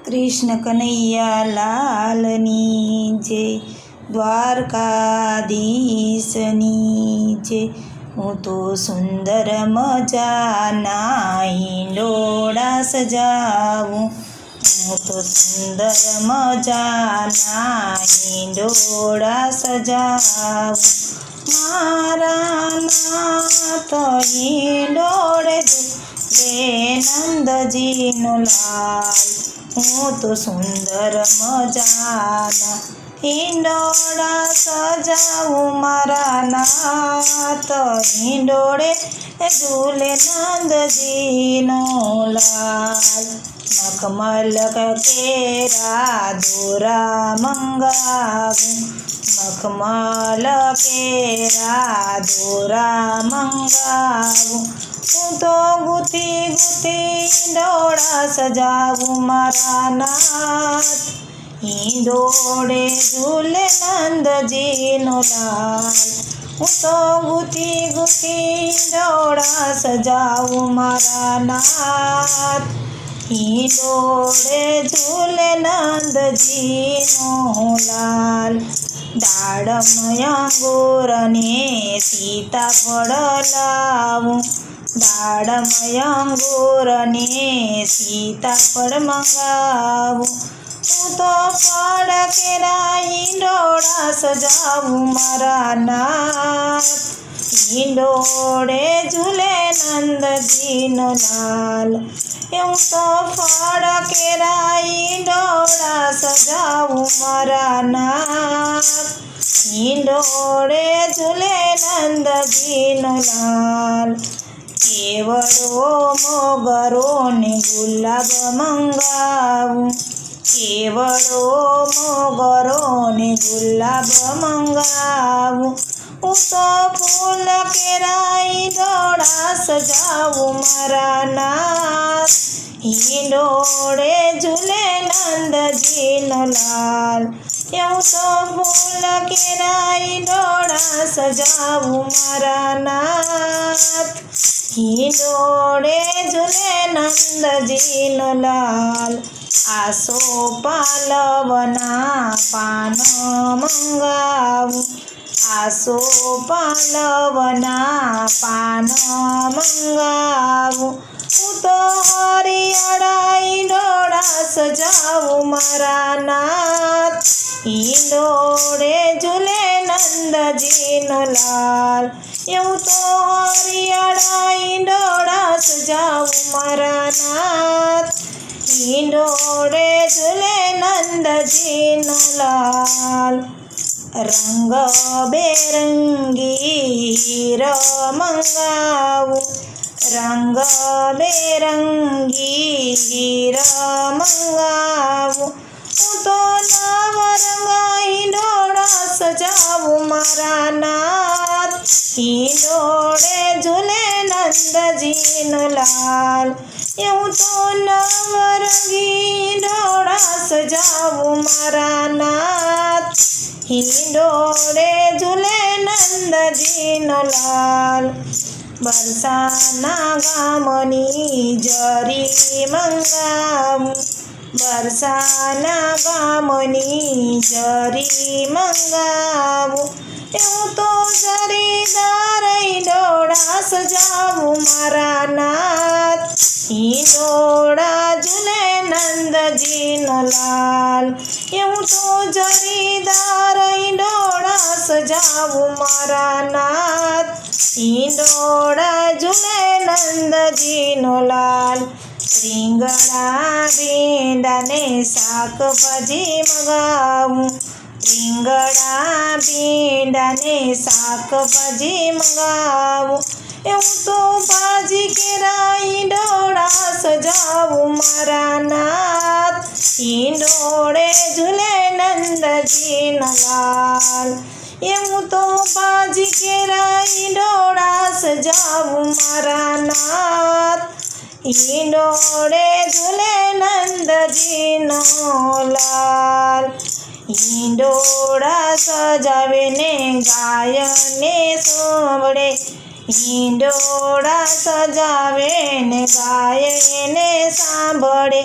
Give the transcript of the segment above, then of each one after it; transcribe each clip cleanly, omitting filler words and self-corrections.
कृष्ण कन्हैया लालनी जय, દ્વારકાધીશની જય। હું તો સુંદર મજાના હિંડોળા સજાવું, હું તો સુંદર મજાના હિંડોળા સજાવું। મારા નાથ હિંડોળે ઝૂલે નંદજીનો લાલ, હું તો સુંદર મજાના હિંડોળા સજાવું। મારા નાથ હિંડોળે ઝૂલે નંદજીનો લાલ। મખમલ કેરા દોરા મંગાવું, મખમલ કેરા દોરા મંગાવું। હું તો ગુથી ગુથી હિંડોળા સજાવું। મારા નાથ હિંડોળે ઝૂલે નંદજીનો લાલ, હું તો ગુથી ગુથી હિંડોળા સજાવું। મારા નાથ હિંડોળે ઝૂલે નંદજીનો લાલ। દાડમ અંગુરને સીતાફળ લાવું, દાડમ અંગુરને સીતાફળ મંગાવું। હું તો ફળ કેરા હિંડોળા સજાવું। મારા નાથ હિંડોળે ઝૂલે નંદજીનો લાલ, હું તો ફળ કેરા હિંડોળા સજાવું। મારા નાથ હિંડોળે ઝૂલે નંદજીનો લાલ। કેવડો મોગરો ને ગુલાબ મંગાવું, કેવડો મોગરો ને ગુલાબ મંગાવું। હું તો ફૂલ કેરા હિંડોળા સજાવું। મારા નાથ હિંડોળે ઝૂલે નંદજીનો લાલ, હું તો ફૂલ કેરા હિંડોળા સજાવું। મારા નાથ હિંડોળે ઝૂલે નંદજીનો લાલ। આસો પાલવના પાન મંગાવું, આસો પાલવના પાન મંગાવું। હું તો હરિયાળા હિંડોળા સજાવું। મારા નાથ હિંડોળે ઝૂલે નંદજીનો લાલ, હું તો હરિયાળા હિંડોળા સજાવું। મારા નાથ હિંડોળે ઝૂલે નંદજીનો લાલ। રંગ બેરંગી હીરા મંગાવું, રંગ બેરંગી હીરા મંગાવું। હું તો નવરંગા હિંડોળા સજાવું। મારા નાથ હિંડોળે ઝૂલે નંદજીનો લાલ, હું તો નવરંગી હિંડોળા સજાવું। મારા નાથ હિંડોળે ઝૂલે નંદજીનો લાલ। બરસાના ગામની જરી મંગાવું, બરસાના ગામની જરી મંગાવું। હું તો જરીદાર હિંડોળા સજાવું। મારા નાથ હિંડોળા ઝૂલે નંદજીનો લાલ, હું તો જરીદાર હિંડોળા સજાવું। મારા નાથ હિંડોળા ઝૂલે નંદજીનો લાલ। રીંગણા ભીંડાને શાકભાજી મંગાવું, રીંગણા ભીંડાને શાકભાજી મંગાવું। હું તો ભાજી કેરા હિંડોળા સજાવું। મારા નાથ હિંડોળે ઝૂલે નંદજીનો લાલ, હું તો ભાજી કેરા હિંડોળા સજાવું। મારા નાથ હિંડોળે ઝૂલે નંદજીનો લાલ। હિંડોળા સજાવે ને ગાયને સોંભળે, હિંડોળા સજાવે ને ગાય એને સાંભળે।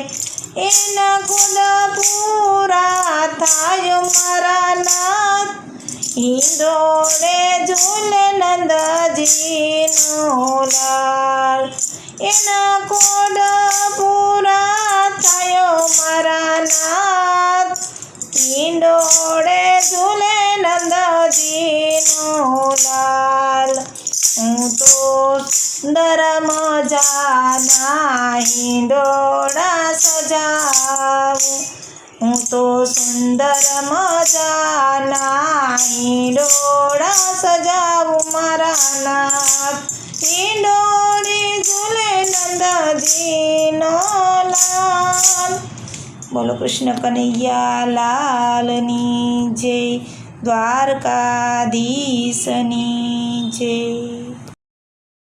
એના ગોદ પૂરા થાય મારા નાથ હિંડોળે ઝૂલે નંદજીનો લાલ એના ગોદ પૂરા થાય મારા નાથ હિંડોળે ઝૂલે નંદજીનો લાલ હું તો સુંદર મજાના હિંડોળા સજાવું હું તો સુંદર મજાના હિંડોળા સજાવું મારા નાથ હિંડોળી ઝૂલે નંદજીનો લાલ બોલો કૃષ્ણ કનૈયા લાલની જય દ્વારકાધીશની જય